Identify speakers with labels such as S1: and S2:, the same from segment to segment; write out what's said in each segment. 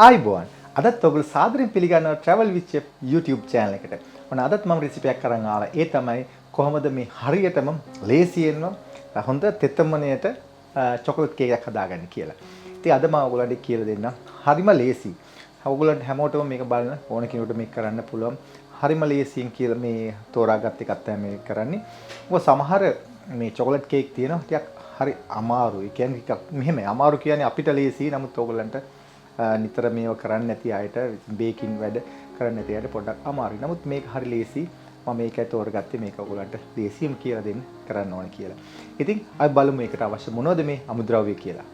S1: ආයිබෝන් අදත් ඔයගොල්ලෝ සාදරයෙන් පිළිගන්නවා travel with chef YouTube channel එකට. ඔන්න අදත් මම රෙසිපි එකක් අරන් ආවා. ඒ තමයි කොහොමද මේ හරියටම ලේසියෙන්ම හොඳ තෙතමනයට චොකලට් කේක් එකක් හදාගන්නේ කියලා. ඉතින් අද මම ඔයගොල්ලන්ට කියලා දෙන්නම්. හරිම ලේසි. ඔයගොල්ලන්ට හැමෝටම මේක බලන්න ඕන කෙනෙකුට මේක කරන්න පුළුවන්. හරිම ලේසියෙන් කියලා මේ තෝරාගත් එකක් තමයි මේ කරන්නේ. මොකද සමහර මේ චොකලට් කේක් තියෙනවා ටිකක් හරි අමාරුයි. කියන්නේ ටිකක් මෙහෙම අමාරු කියන්නේ අපිට ලේසි. නමුත් ඔයගොල්ලන්ට නිතර මේව කරන්න නැති අයට බේකින් වැඩ කරන්න නැති අයට පොඩ්ඩක් අමාරුයි. නමුත් මේක හරි ලේසි. මම මේකයි තෝරගත්තේ මේක ඔයගොල්ලන්ට ලේසියෙන් කියලා දෙන්න කරන්න ඕන කියලා. ඉතින් අපි බලමු මේකට අවශ්‍ය මොනවද මේ අමුද්‍රව්‍ය කියලා.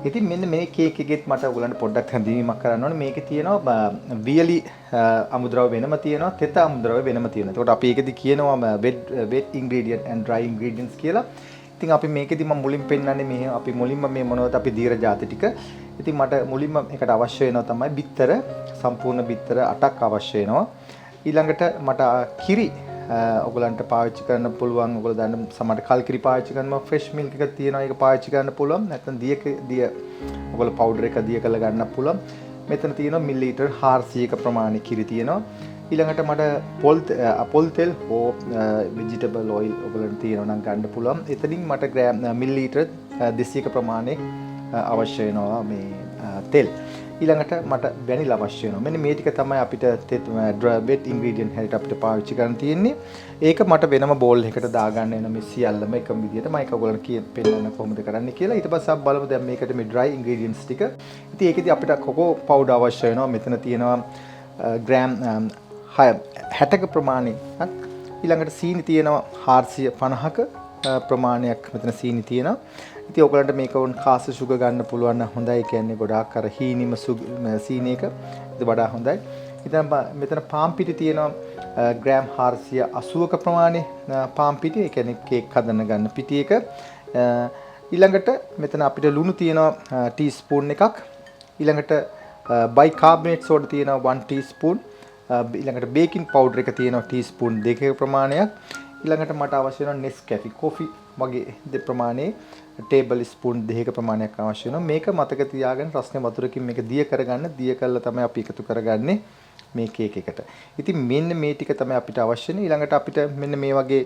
S1: ඉතින් මෙන්න මේ කේක් එකෙත් මට ඔයගලන්ට පොඩ්ඩක් හැඳින්වීමක් කරන්න ඕනේ. මේකේ තියෙනවා වියලි අමුද්‍රව්‍ය වෙනම තියෙනවා, තෙත අමුද්‍රව්‍ය වෙනම තියෙනවා. ඒකට අපි ඒකෙදි කියනවා wet ingredient and dry ingredients කියලා. ඉතින් අපි මේකෙදි මම මුලින් පෙන්නන්නේ මේ අපි මුලින්ම මේ මොනවද අපි දීර જાති ටික. ඉතින් මට මුලින්ම එකට අවශ්‍ය වෙනවා තමයි බිත්තර, සම්පූර්ණ බිත්තර 8ක් අවශ්‍ය වෙනවා. ඊළඟට මට කිරි ඔයගලන්ට පාවිච්චි කරන්න පුළුවන්. ඔයගොල්ලෝ දන්න සමහර කල් කිරි පාවිච්චි කරනවා, ෆ්‍රෙෂ් මිල්ක් එකක් තියෙනවා ඒක පාවිච්චි කරන්න පුළුවන්. නැත්නම් දිය ඔයගොල්ලෝ පවුඩර් එක දිය කරලා ගන්න පුළුවන්. මෙතන තියෙනවා මිලිලීටර් 400ක ප්‍රමාණය කිරි තියෙනවා. ඊළඟට මට පොල් තෙල් හෝ ভেජිටබල් ඔයිල් ඔයගලන්ට තියෙනවා නම් ගන්න පුළුවන්. එතනින් මට මිලිලීටර් 200ක ප්‍රමාණයක් අවශ්‍ය වෙනවා මේ තෙල්. ඊළඟට මට වැනිලා අවශ්‍ය වෙනවා. මෙන්න මේ ටික තමයි අපිට wet ingredient හැටියට අපිට පාවිච්චි කරන්න තියෙන්නේ. ඒක මට වෙනම බෝල් එකකට දාගන්න වෙන මේ සියල්ලම එකම විදියට මම ඒක ඔයගොල්ලන්ට පෙන්නන්න කොහොමද කරන්නේ කියලා. ඊට පස්සේ අපි බලමු දැන් මේකට මේ dry ingredients ටික. ඉතින් ඒකෙදි අපිට කොකෝ පවුඩර් අවශ්‍ය වෙනවා. මෙතන තියෙනවා ග්‍රෑම් 60ක ප්‍රමාණයක්. ඊළඟට සීනි තියෙනවා 450ක ප්‍රමාණයක් මෙතන සීනි තියෙනවා. ඉතින් ඔයගලන්ට මේක වුන් කාස්ට් සුගර් ගන්න පුළුවන් නම් හොඳයි. කියන්නේ ගොඩාක් අර හීනිම සීනි එක ඒක වඩා හොඳයි. ඉතින් මෙතන පාන් පිටි තියෙනවා ග්‍රෑම් 480ක ප්‍රමාණය පාන් පිටි. ඒ කියන්නේ කේක් හදන්න ගන්න පිටි එක. ඊළඟට මෙතන අපිට ලුණු තියෙනවා ටීස්පූන් එකක්. ඊළඟට බයිකාබනේට් සෝඩා තියෙනවා 1 ටීස්පූන්. ඊළඟට බේකින් පවුඩර් එක තියෙනවා ටීස්පූන් 2ක ප්‍රමාණයක්. ඊළඟට මට අවශ්‍ය වෙනවා Nescafe coffee වගේ ප්‍රමාණයේ ටේබල් ස්පූන් 2ක ප්‍රමාණයක් අවශ්‍ය වෙනවා. මේක මතක තියාගන්න රස්නේ වතුරකින් මේක දිය කරගන්න. දිය කරලා තමයි අපි එකතු කරගන්නේ මේ කේක් එකට. ඉතින් මෙන්න මේ ටික තමයි අපිට අවශ්‍ය වෙන්නේ. ඊළඟට අපිට මෙන්න මේ වගේ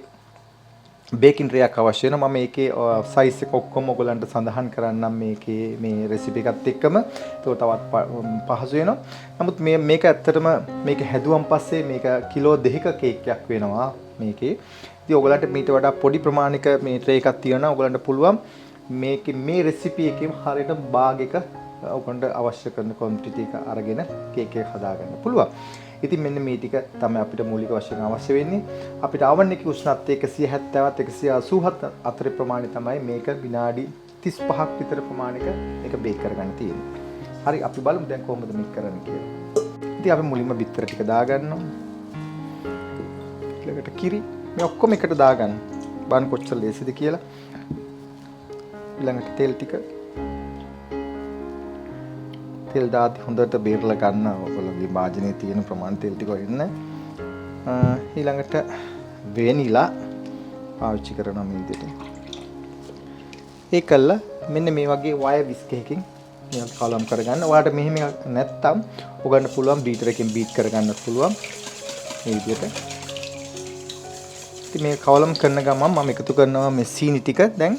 S1: බේකින් ට්‍රේ එකක් අවශ්‍ය වෙනවා. මම මේකේ සයිස් එක ඔක්කොම ඔයගලන්ට සඳහන් කරන්නම් මේකේ මේ රෙසිපි එකත් එක්කම. ඒක තවත් පහසු වෙනවා. නමුත් මේක ඇත්තටම මේක හැදුවන් පස්සේ මේක කිලෝ 2ක කේක් එකක් වෙනවා මේකේ. ඉතින් ඔයගලන්ට මීට වඩා පොඩි ප්‍රමාණික මේ ට්‍රේ එකක් තියෙනවා. ඔයගලන්ට පුළුවන් මේකේ මේ රෙසිපි එකේම හරියට බාග් එක ඔයගලන්ට අවශ්‍ය කරන ක්වොන්ටිටි එක අරගෙන කේක් එක හදාගන්න පුළුවන්. ඉතින් මෙන්න මේ ටික තමයි අපිට මූලික වශයෙන් අවශ්‍ය වෙන්නේ. අපිට oven එකේ උෂ්ණත්වය 170ත් 187 අතර ප්‍රමාණය තමයි මේක විනාඩි 35ක් විතර ප්‍රමාණයක මේක බේක් කරගන්න තියෙන්නේ. හරි අපි බලමු දැන් කොහොමද මේක කරන්නේ කියලා. ඉතින් අපි මුලින්ම බිත්තර ටික දාගන්නවා. ඊළඟට කිරි මේ ඔක්කොම එකට දාගන්න. බලන්න කොච්චර ලේසිද කියලා. ඊළඟට තෙල් ටික තෙල් දාති හොඳට බේරලා ගන්න ඔයගොල්ලෝගේ භාජනයේ තියෙන ප්‍රමාණ තෙල් ටික වෙන්න. ඊළඟට වෙනිලා පාවිච්චි කරනවා මේ විදිහට. ඒකල්ල මෙන්න මේ වගේ වයර් විස්ක් එකකින් මේක කලම් කරගන්න. ඔයාලට මෙහෙම එකක් නැත්තම් ඔයගන්න පුළුවන් බීටර් එකෙන් බීට් කරගන්නත් පුළුවන් මේ විදිහට. ඉතින් මේ කලම් කරන ගමන් මම එකතු කරනවා මේ සීනි ටික දැන්.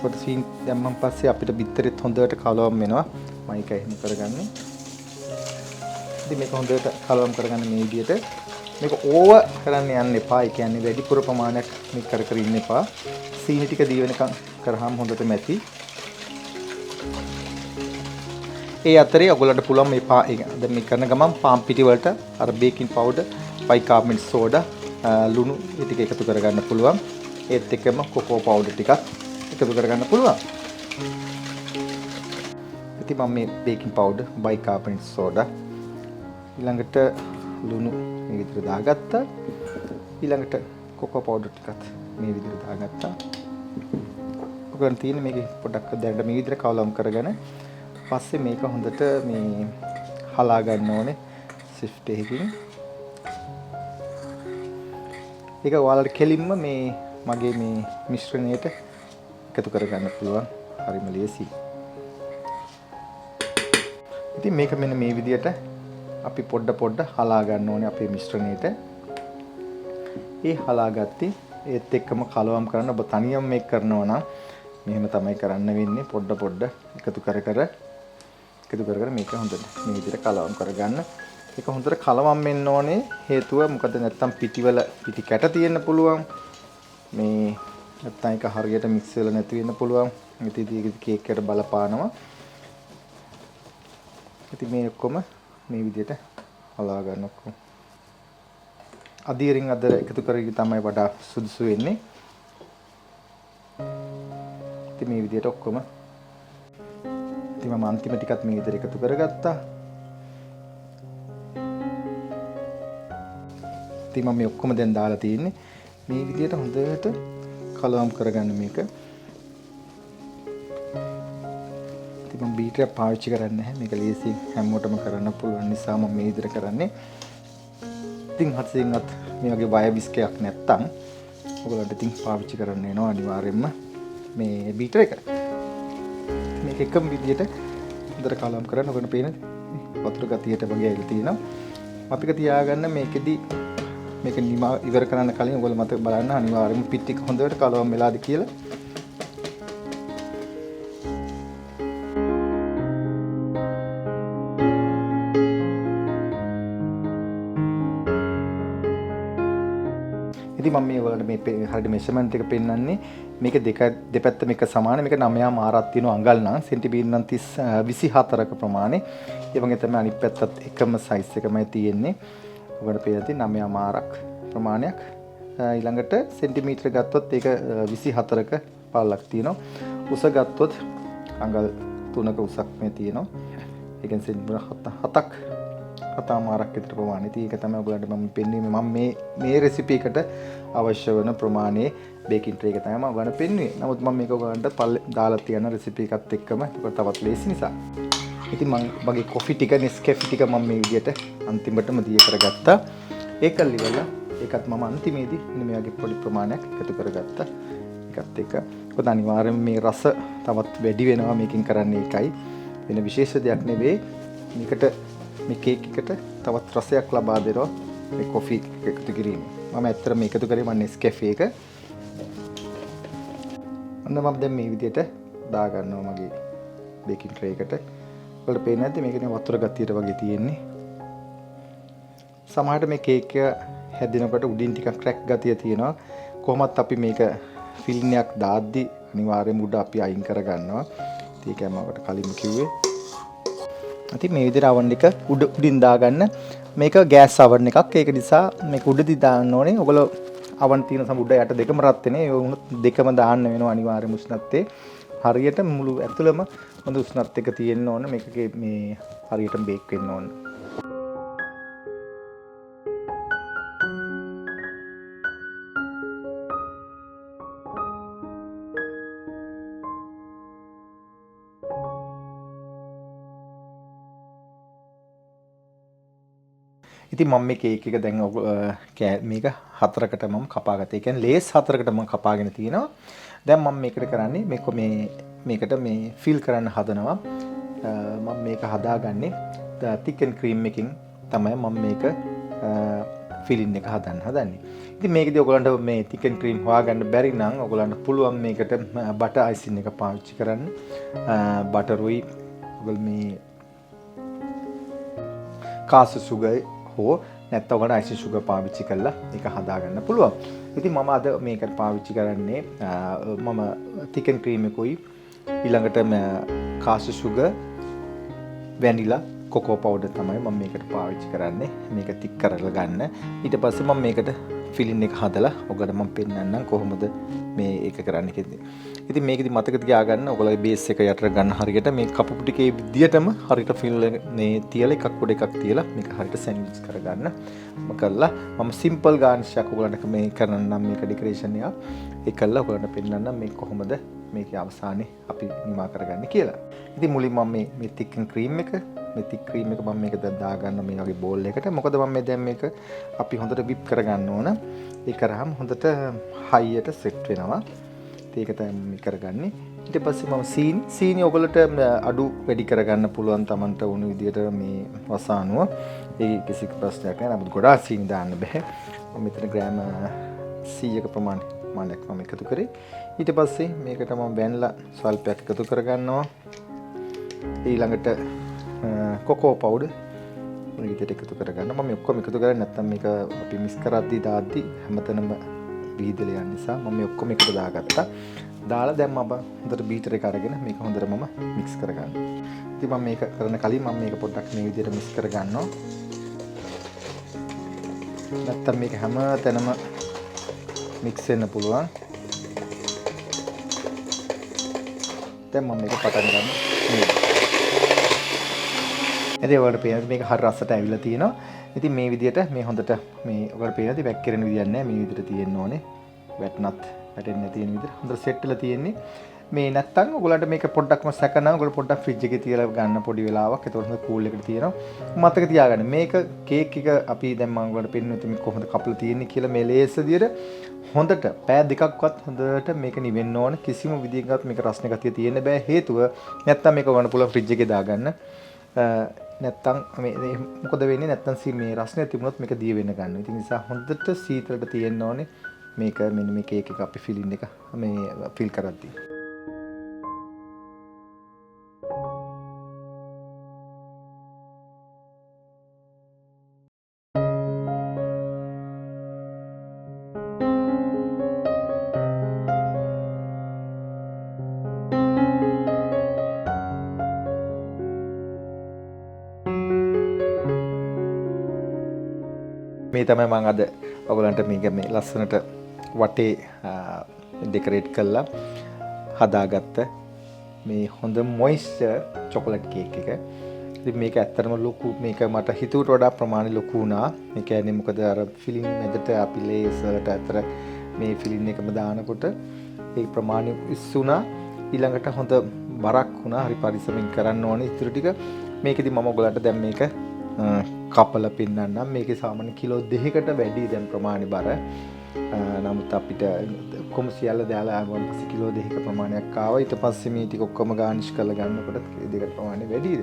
S1: කොට සීනි දැම්මන් පස්සේ අපිට බිත්තරෙත් හොඳට කලවම් වෙනවා. මම ඒක එහෙම කරගන්නේ. ඉතින් මේක හොඳට කලවම් කරගන්න මේ විදිහට. මේක ඕවර් කරන්න යන්න එපා. ඒ කියන්නේ වැඩිපුර ප්‍රමාණයක් මේක කර ඉන්න එපා. සීනි ටික දී වෙනකන් කරාම හොඳටම ඇති. ඒ අතරේ ඔයගොල්ලන්ට පුළුවන් මේ දැන් මේ කරන ගමන් පාන් පිටි වලට අර බේකින් පවුඩර්, බයිකාබනේට් සෝඩා, ලුණු ඒ ටික එකතු කරගන්න පුළුවන්. ඒත් එක්කම කොකෝ පවුඩර් ටිකක් එකතු කරගන්න පුළුවන්. ඉතින් මම මේ බේකින් පවුඩර්, බයිකාබනේට් සෝඩා ඊළඟට ලුණු මේ විදිහට දාගත්තා. ඊළඟට කොකෝ පවුඩර් ටිකත් මේ විදිහට දාගත්තා. ඔයගොල්ලන් තියෙන මේකේ පොඩ්ඩක් දැනට මේ විදිහට කවලම් කරගෙන පස්සේ මේක හොඳට මේ හලා ගන්න ඕනේ shift එකකින්. ඒක ඔයාලට කෙලින්ම මේ මගේ මේ මිශ්‍රණයට එකතු කරගන්න පුළුවන්. හරිම ලේසියි. ඉතින් මේක මෙන්න මේ විදිහට අපි පොඩ හලා ගන්න ඕනේ අපේ මිශ්‍රණයට. ඒ හලාගත්තේ ඒත් එක්කම කලවම් කරන්න ඔබ තනියම මේක කරනවා නම් මෙහෙම තමයි කරන්න වෙන්නේ. පොඩ එකතු කර මේක හොඳට මේ විදිහට කලවම් කරගන්න. ඒක හොඳට කලවම් වෙන්න ඕනේ. හේතුව මොකද නැත්තම් පිටි කැට තියෙන්න පුළුවන්. මේ නැත්තම් ඒක හරියට මික්ස් වෙලා නැති වෙන්න පුළුවන්. ඉතින් ඒක කේක් එකට බලපානවා. ඉතින් මේ ඔක්කොම මේ විදිහට හලා ගන්න ඔක්කොම. අදියරින් අදර එකතු කරගෙන තමයි වඩා සුදුසු වෙන්නේ. ඉතින් මේ විදිහට ඔක්කොම ඉතින් මම අන්තිම ටිකත් මේ විදිහට එකතු කරගත්තා. ඉතින් මම මේ ඔක්කොම දැන් දාලා තියෙන්නේ මේ විදිහට හොඳට කලවම් කරගන්න මේක. ඉතින් මම බීටර් පාවිච්චි කරන්නේ නැහැ. මේක ලේසියෙන් හැමෝටම කරන්න පුළුවන් නිසා මම මේ විදිහට කරන්නේ. ඉතින් හත්සින්වත් මේ වගේ වයර් බිස්කයක් නැත්තම් ඔයගොල්ලන්ට ඉතින් පාවිච්චි කරන්න වෙනවා අනිවාර්යයෙන්ම මේ බීටර් එක. මේක එකම විදිහට හොඳට කලවම් කරන්න ඔයගොල්ලන්ට පේනද? වතුර ගතියට වගේ ඇවිල්ලා තියෙනවා. අපික තියාගන්න මේකෙදි මේක නිමා ඉවර කරන්න කලින් ඔයගොල්ලෝ මතක බලන්න අනිවාර්යයෙන්ම පිට් එක හොඳට කලවම් වෙලාද කියලා. ඉතින් මම මේ වලට මේ හරියට මෙෂර්මන්ට් එක පෙන්නන්නේ මේක දෙපැත්ත මේක සමාන. මේක 9 මාරක් තියෙනවා අඟල් නම් සෙන්ටිමීටර් නම් 24ක ප්‍රමාණය. ඒ වගේ තමයි අනිත් පැත්තත් එකම සයිස් එකමයි තියෙන්නේ. ඔයගොල්ලෝ පේන තියෙන 9 මාරක් ප්‍රමාණයක්. ඊළඟට සෙන්ටිමීටර ගත්තොත් ඒක 24ක පාලක් තියෙනවා. උස ගත්තොත් අඟල් 3ක උසක් මේ තියෙනවා. ඒ කියන්නේ සෙන්ටිමීටර 7ක් මාරක් විතර ප්‍රමාණය. ඉතින් ඒක තමයි ඔයගොල්ලන්ට මම පෙන්වන්නේ. මම මේ රෙසිපි එකට අවශ්‍ය වෙන ප්‍රමාණයේ බේකින් ට්‍රේ එක තමයි මම ඔයගොල්ලන්ට පෙන්වන්නේ. නමුත් මම මේක ඔයගොල්ලන්ට දාලා තියන රෙසිපි එකත් එක්කම ඒක තවත් ලේසි නිසා. ඉතින් මම මගේ කොෆි ටික නෙස්කැෆේ ටික මම මේ විදිහට අන්තිමටම දිය කරගත්තා. ඒක liverලා ඒකත් මම අන්තිමේදී මේ වගේ පොඩි ප්‍රමාණයක් එකතු කරගත්තා. ඒකත් එක්ක මොකද අනිවාර්යයෙන්ම මේ රස තවත් වැඩි වෙනවා මේකෙන් කරන්නේ ඒකයි. වෙන විශේෂ දෙයක් නෙවෙයි. මේකට මේ කේක් එකට තවත් රසයක් ලබා දෙනවා මේ කොෆි එකතු කිරීම. මම ඇත්තටම මේකතු කරේ මම නෙස්කැෆේ එක. අන්න මම දැන් මේ විදිහට දා ගන්නවා මගේ බේකින් ට්‍රේ එකට. ඔයාලට පේන්නේ නැද්ද මේකනේ වතුර ගතියට වගේ තියෙන්නේ. සමහරට මේ කේක් එක හැදෙනකොට උඩින් ටිකක් ක්‍රැක් ගතිය තියෙනවා. කොහොමත් අපි මේක ෆිල්ම් එකක් දාද්දි අනිවාර්යයෙන්ම උඩ අපි අයින් කර ගන්නවා. ඒකයි මම ඔකට කලින්ම කිව්වේ. ඉතින් මේ විදිහට oven එක උඩින් දාගන්න. මේක ගෑස් oven එකක්. ඒක නිසා මේක උඩදී දාන්න ඕනේ. ඔයගොල්ලෝ oven තියෙන සම උඩ යට දෙකම රත් වෙනේ. ඒ වුණොත් දෙකම දාන්න වෙනවා අනිවාර්යයෙන්ම උෂ්ණත්වයේ. හරියට මුළු ඇතුළම හොඳ උෂ්ණත්වයක තියෙන්න ඕන. මේකේ මේ හරියට බේක් වෙන්න ඕන. ඉතින් මම මේ කේක් එක දැන් මේක 4කට මම කපාගත්තා. ඒ කියන්නේ ලේස් 4කට මම කපාගෙන තියෙනවා. දැන් මම මේකට කරන්නේ මේකට මේ ෆිල් කරන්න හදනවා. මම මේක හදාගන්නේ තිකන් ක්‍රීම් එකකින් තමයි මම මේක ෆිලින් එක හදන්නේ. ඉතින් මේකදී ඔයගලන්ට මේ තිකන් ක්‍රීම් හොයාගන්න බැරි නම් ඔයගලන්ට පුළුවන් මේකට බටර් අයිසින් එක පාවිච්චි කරන්න. බටරුයි ඔයගල මේ කාසු සුගර් හෝ නැත්නම් ඔයාලට අයිසින් සුගර් පාවිච්චි කරලා ඒක හදාගන්න පුළුවන්. ඉතින් මම අද මේකට පාවිච්චි කරන්නේ මම තිකන් ක්‍රීම් එකකුයි ඊළඟට කාසු සුගර් වැනිලා කොකෝ පවුඩර් තමයි මම මේකට පාවිච්චි කරන්නේ. මේක තික් කරලා ගන්න. ඊට පස්සේ මම මේකට ෆිලින් එක හදලා ඔයගලට මම පෙන්නන්නම් කොහොමද මේ ඒක කරන්න කිව්වේ. ඉතින් මේකෙදි මතක තියාගන්න ඔයගොල්ලෝ බේස් එක යටට ගන්න හරියට මේ කපපු ටිකේ විදියටම හරියට ෆිල් මේ තියලා එකක් උඩ එකක් තියලා මේක හරියට සෑන්ඩ්විච් කරගන්න. කරලා මම සිම්පල් ගාර්නිෂ් එකක් ඔයගොල්ලන්ට මේ කරන්නම් මේක ඩෙකරේෂන් එක. ඒක කළා ඔයගොල්ලන්ට පෙන්නන්නම් මේ කොහොමද මේකේ අවසානයේ අපි නිමා කරගන්නේ කියලා. ඉතින් මුලින් මම මේ thick cream එක මම මේක දැන් දාගන්න මේ වගේ බෝල් එකකට. මොකද මම මේ දැන් මේක අපි හොඳට whip කරගන්න ඕන. ඒක කරාම හොඳට හයියට සෙට් වෙනවා. ඒක තමයි මම කරගන්නේ. ඊට පස්සේ මම සීනි ඔයගොල්ලන්ට අඩු වැඩි කරගන්න පුළුවන් Tamanට වුණු විදියට මේ වසානුව. ඒ කිසි ප්‍රශ්නයක් නැහැ. නමුත් ගොඩාක් සීනි දාන්න බෑ. මම මෙතන ග්‍රෑම් 100ක ප්‍රමාණයක් මම එකතු කරේ. ඊට පස්සේ මේකට මම වැනිලා ස්වල්පයක් එකතු කරගන්නවා. ඊළඟට කොකෝ පවුඩර් මේ විදිහට එකතු කරගන්න. මම ඔක්කොම එකතු කරන්නේ නැත්නම් මේක අපි මික්ස් කරද්දී දාද්දී හැමතැනම විහිදලා යන නිසා මම මේ ඔක්කොම එකට දාගත්තා. දාලා දැන් මම හොඳට බීටර් එක අරගෙන මේක හොඳට මම මික්ස් කරගන්නවා. ඉතින් මම මේක කරන කලින් මම මේක පොඩ්ඩක් මේ විදිහට මික්ස් කරගන්නවා. නැත්නම් මේක හැම තැනම මික්ස් වෙන්න පුළුවන්. දැන් මම මේක පටන් ගන්නවා. එතකොට ඔයාලට පේනවා මේක හරි රසට ඇවිල්ලා තියෙනවා. ඉතින් මේ විදිහට මේ හොඳට මේ ඔයාලට පේනවා වැක්කිරෙන විදියක් නැහැ. මේ විදිහට තියෙන්න ඕනේ. වැටෙන්නේ නැති වෙන විදිහට හොඳට සෙට් වෙලා තියෙන්නේ. මේ නැත්තම් ඔයගොල්ලන්ට මේක පොඩ්ඩක්ම සැකනම් ඔයගොල්ලෝ පොඩ්ඩක් ෆ්‍රිජ් එකේ තියලා ගන්න පොඩි වෙලාවක්. එතකොට හොඳ කූල් එකට තියෙනවා. මතක තියාගන්න මේක කේක් එක අපි දැන් මම ඔයගොල්ලන්ට පෙන්නුවා මේ කොහොමද කපලා තියෙන්නේ කියලා මේ ලේස් විදියට හොඳට පෑ දෙකක්වත් හොඳට මේක නිවෙන්න ඕන. කිසිම විදිහකින්වත් මේක රස්නේ ගතිය තියෙන්න බෑ. හේතුව නැත්තම් මේක වන්න පුළුවන් ෆ්‍රිජ් එකේ දාගන්න. නැත්තම් මේ මොකද වෙන්නේ නැත්තම් මේ රස්නේ තිබුණොත් මේක දිය වෙන්න ගන්නවා. ඉතින් නිසා හොඳට සීතලට තියෙන්න ඕනේ. මේක මෙන්න මේ කේක් එක අපි ෆිලින් එක මේ ෆිල් කරද්දී. මේ තමයි මම අද ඔයගලන්ට මේක මේ ලස්සනට වටේ ඩෙකොරේට් කරලා හදාගත්ත මේ හොඳ මොයිස්චර් චොකලට් කේක් එක. ඉතින් මේක ඇත්තටම ලොකු මේක මට හිතුවට වඩා ප්‍රමාණය ලොකු වුණා. ඒ කියන්නේ මොකද අර ෆිලින් මැදට අපි ලේස් වලට අතර මේ ෆිලින් එකම දානකොට ඒ ප්‍රමාණය ඉස්සුණා. ඊළඟට හොඳ බරක් වුණා. හරි පරිස්සමින් කරන්න ඕනේ ඉතුරු ටික. මේකෙදි මම ඔයගලන්ට දැන් මේක කපලා පෙන්නන්නම්. මේකේ සාමාන්‍ය කිලෝ 2කට වැඩි දැන් ප්‍රමාණි බර. නමුත් අපිට කොහොම සියල්ල දාලා ආවම පස්සේ කිලෝ 2ක ප්‍රමාණයක් ආවා. ඊට පස්සේ මේ ටික ඔක්කොම ගානිෂ් කරලා ගන්නකොට 2කට ප්‍රමාණය වැඩිද.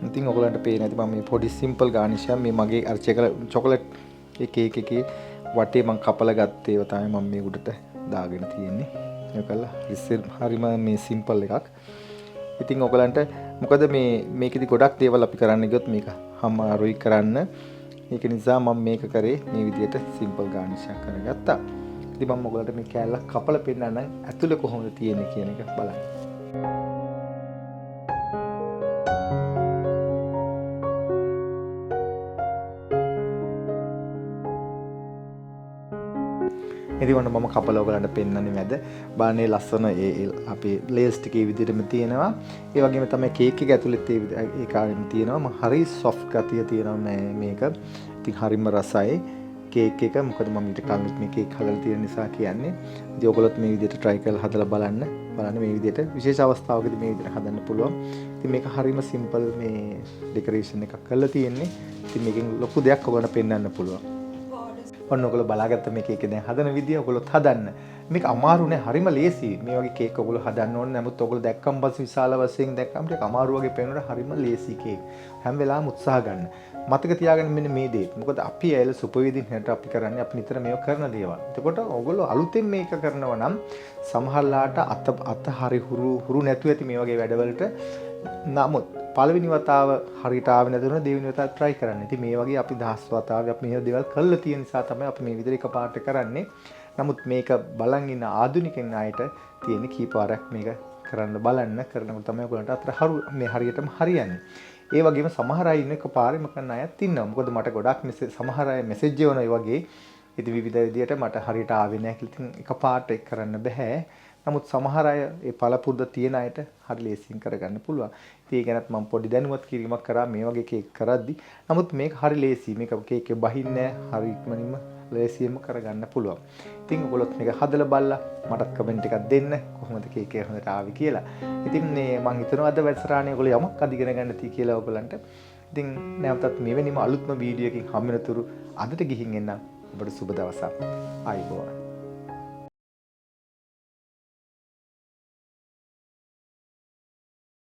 S1: ඉතින් ඔයගලන්ට පේන්නේ නැති මම මේ පොඩි සිම්පල් ගානිෂ් එකක් මේ මගේ අර චොකලට් ඒ කේක් එකේ වටේ මම කපලා ගත්තේ ඒවා තමයි මම මේ උඩට දාගෙන තියෙන්නේ. ඒකලා හරිම මේ සිම්පල් එකක්. ඉතින් ඔයගලන්ට මොකද මේකෙදි ගොඩක් දේවල් අපි කරන්න ගියොත් මේක අමාරුයි කරන්න. ඒක නිසා මම මේක කරේ මේ විදිහට සිම්පල් ගානිෂ් එකක් කරගත්තා. ඉතින් මම ඔයගලන්ට මේ කෑල්ලක් කපලා පෙන්නන්නම් ඇතුලේ කොහොමද තියෙන්නේ කියන එක බලන්න. ඉතින් මම කපලා ඔයගලන්ට පෙන්නන්නේ මැද බානේ ලස්සන ඒ අපේ ලේස් ටිකේ විදිහටම තියෙනවා. ඒ වගේම තමයි කේක් එක ඇතුළෙත් ඒ කාර්යම තියෙනවා. මම හරි සොෆ්ට් ගතිය තියෙනවා මේක. ඉතින් හරිම රසයි කේක් එක. මොකද මම ඊට කලින් මේ කේක් හදලා තියෙන නිසා කියන්නේ. ඉතින් ඔයගොල්ලොත් මේ විදිහට try කරලා හදලා බලන්න මේ විදිහට විශේෂ අවස්ථාවකදී මේ විදිහට හදන්න පුළුවන්. ඉතින් මේක හරිම සිම්පල් මේ ඩෙකොරේෂන් එකක් කරලා තියෙන්නේ. ඉතින් මේකෙන් ලොකු දෙයක් ඔයගොල්ලන්ට පෙන්වන්න පුළුවන්. ඔන්න ඔයගොල්ලෝ බලාගත්ත මේ කේක් එක දැන් හදන විදිය ඔයගොල්ලොත් හදන්න. මේක අමාරු නෑ, හරිම ලේසි. මේ වගේ කේක් ඔයගොල්ලෝ හදන්න ඕනේ. නමුත් ඔයගොල්ලෝ දැක්කම පස්සේ විශාල වශයෙන් දැක්කම ටික අමාරු වගේ පේනකොට හරිම ලේසි කේක්. හැම වෙලාවෙම උත්සාහ ගන්න. මතක තියාගන්න මෙන්න මේ දේ. මොකද අපි ඇයල සුපවිදින් හැට අපි කරන්නේ අපි නිතර මේක කරන දේවල්. එතකොට ඔයගොල්ලෝ අලුතෙන් මේක කරනවා නම් සමහරලාට අත හරි හුරු නැතුව ඇති මේ වගේ වැඩවලට. නමුත් පළවෙනි වතාව හරියට ආවෙ නැතුන දෙවෙනි වතාව try කරන්න. ඉතින් මේ වගේ අපි දහස් වතාවක් අපි මේ දේවල් කරලා තියෙන නිසා තමයි අපි මේ විදිහට එකපාරට කරන්නේ. නමුත් මේක බලන් ඉන්න ආධුනිකයන් අයට තියෙන කීපාරක් මේක කරන්න බලන්න කරනකොට තමයි ඔයගලන්ට අතර මේ හරියටම හරියන්නේ. ඒ වගේම සමහර අය ඉන්න එකපාරෙම කරන අයත් ඉන්නවා. මොකද මට ගොඩක් සමහර අය මෙසේජ් එවන ඒ වගේ ඉතින් විවිධ විදියට මට හරියට ආවේ නැහැ කියලා ඉතින් එකපාරට ඒක කරන්න බෑ. නමුත් සමහර අය ඒ පළපුරුද්ද තියෙන අයට හරි ලේසියෙන් කරගන්න පුළුවන්. ඉතින් ඒ ගැනත් මම පොඩි දැනුවත් කිරීමක් කරා මේ වගේ කේක් කරද්දි. නමුත් මේක හරි ලේසි. මේක කේක් එක බහින්නේ නැහැ. හරි ඉක්මනින්ම ලේසියෙන්ම කරගන්න පුළුවන්. ඉතින් ඔයගොල්ලොත් මේක හදලා බලලා මටත් කමෙන්ට් එකක් දෙන්න කොහොමද කේක් එක හොඳට ආවේ කියලා. ඉතින් මේ මම හිතනවා අද වැඩසටහනේ ඔයගොල්ලෝ යමක් අධිගෙන ගන්න තියෙයි කියලා ඔයගොල්ලන්ට. ඉතින් නැවතත් මෙවැනිම අලුත්ම වීඩියෝ එකකින් හම්බ වෙනතුරු අදට ගිහින් එන්න ඔබට සුබ දවසක්. ආයුබෝවන්.